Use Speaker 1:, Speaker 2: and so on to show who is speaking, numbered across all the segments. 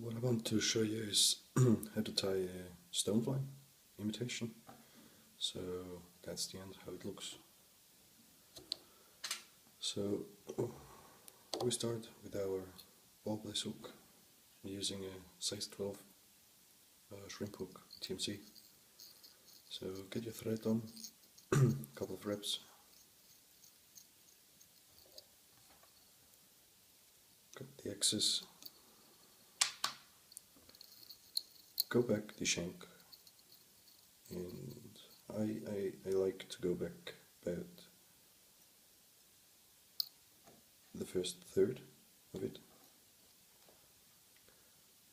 Speaker 1: What I want to show you is how to tie a Stonefly imitation. So that's the end, how it looks. So we start with our bulbless hook using a size 12 shrimp hook TMC. So get your thread on, a couple of reps. Cut the excess. Go back the shank, and I like to go back about the first third of it.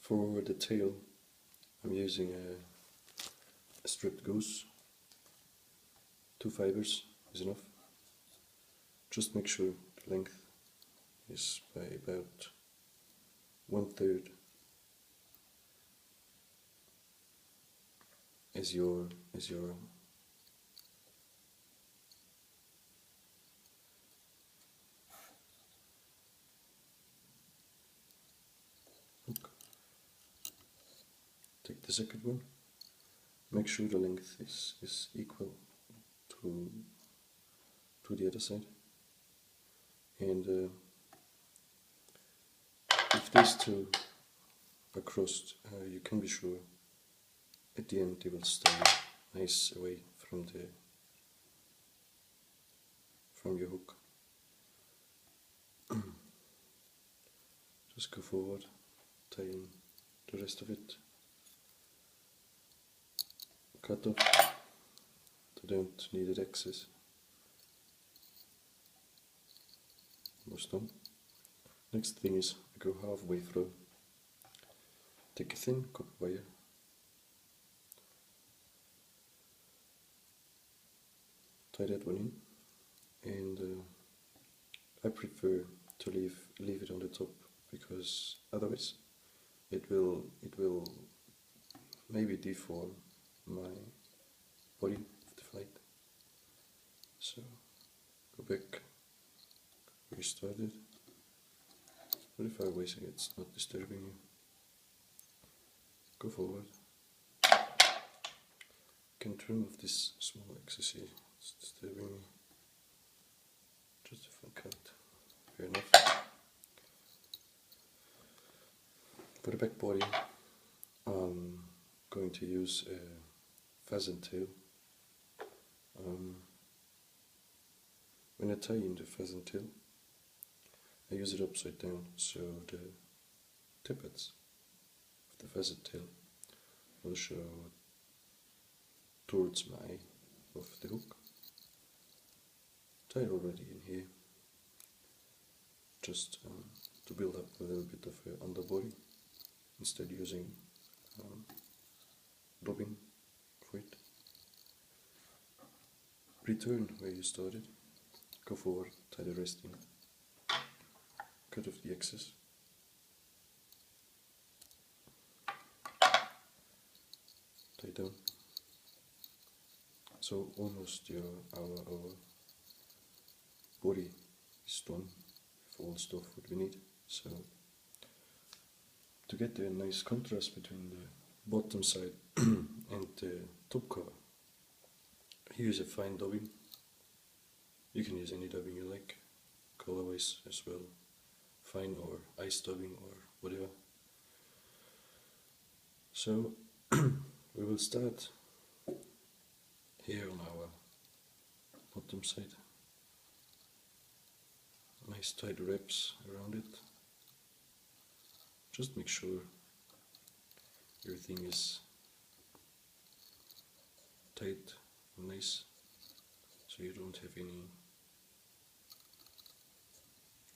Speaker 1: For the tail I'm using a stripped goose. 2 fibers is enough. Just make sure the length is by about 1/3 as your hook. Take the second one. Make sure the length is equal to the other side. And if these two are crossed, you can be sure at the end they will stay nice away from your hook. Just go forward, tie in the rest of it, cut off the don't needed excess. Almost done. Next thing is go halfway through. Take a thin copper wire, tie that one in, and I prefer to leave it on the top, because otherwise it will maybe deform my body of the flight. So go back where you started. 45 ways so it's not disturbing you. Go forward. You can trim off this small excess here, it's disturbing me. Just a fun cut, fair enough. For the back body, I'm going to use a pheasant tail. When I tie in the pheasant tail, I use it upside down, so the tippets of the pheasant tail will show towards my eye of the hook. Tie it already in here, just to build up a little bit of an underbody, instead using dobbing for it. Return where you started, go forward, tie the rest in, cut off the excess, tie down. So almost our body is done with all stuff what we need. So to get a nice contrast between the bottom side and the top cover, I use a fine dubbing. You can use any dubbing you like, colorways as well, fine or ice dubbing or whatever. So we will start here on our bottom side. Nice tight wraps around it. Just make sure everything is tight and nice, so you don't have any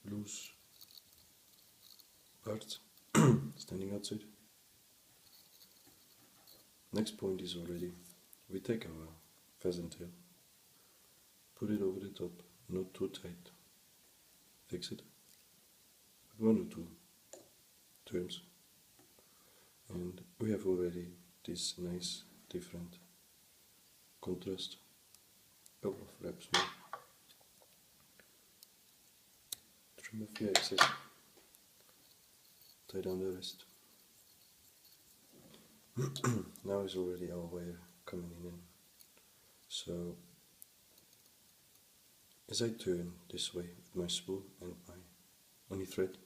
Speaker 1: loose parts standing outside. Next point is already, we take our pheasant tail, put it over the top, not too tight, fix it with 1 or 2 turns, and we have already this nice different contrast. Couple of wraps more, trim off the excess, tie down the rest. Now is already our wire coming in. So as I turn this way with my spool and my only thread,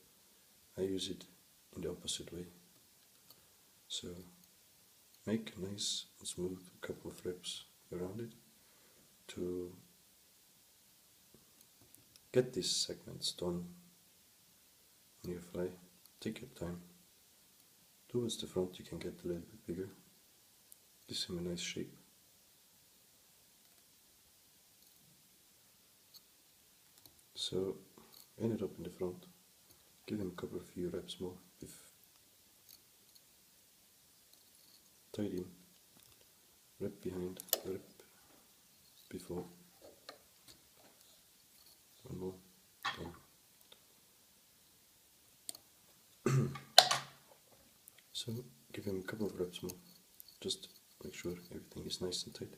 Speaker 1: I use it in the opposite way. So make a nice and smooth couple of wraps around it to get these segments done on your fly. Take your time. Towards the front you can get a little bit bigger. Gives him a nice shape. So end it up in the front. Give him a couple of few wraps more with tied in, wrap behind, wrap before, one more, done. So give him a couple of wraps more, just make sure everything is nice and tight.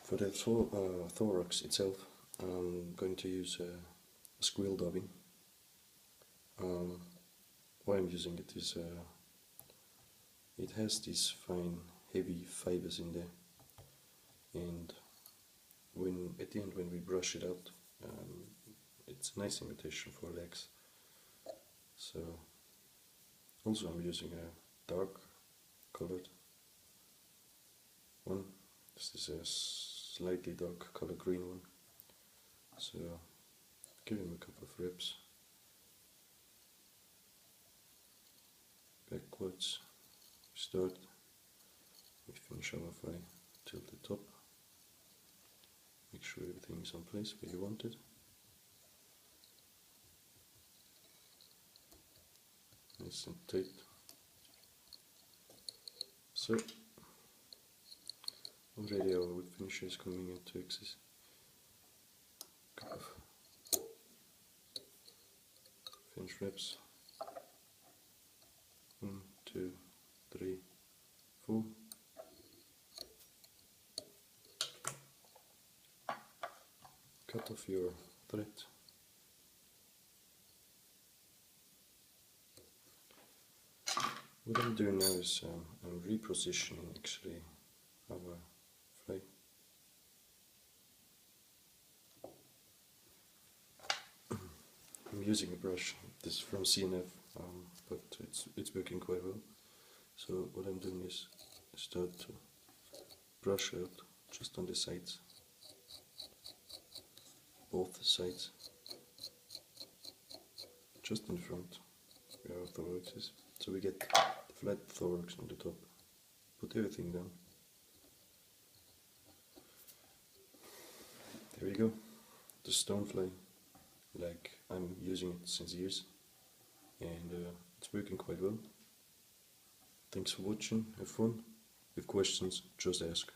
Speaker 1: For the thorax itself, I'm going to use a squeal dubbing. Why I'm using it is it has these fine heavy fibers in there, and at the end when we brush it out, it's a nice imitation for legs. So also I'm using a dark colored one. This is a slightly dark color green one. So give him a couple of rips backwards. Start, we finish our fly till the top. Make sure everything is on place where you want it. Nice and tight. So already our wood finisher is coming into axis. Couple of finish wraps. 1, 2, 3, 4. Cut off your thread. What I'm doing now is I'm repositioning actually our fly. I'm using a brush, this is from CNF, but it's working quite well. So what I'm doing is start to brush out just on the sides, both sides, just in front where our thorax is, so we get the flat thorax on the top. Put everything down. There we go, the Stonefly, like I'm using it since years, and it's working quite well. Thanks for watching, have fun. If questions, just ask.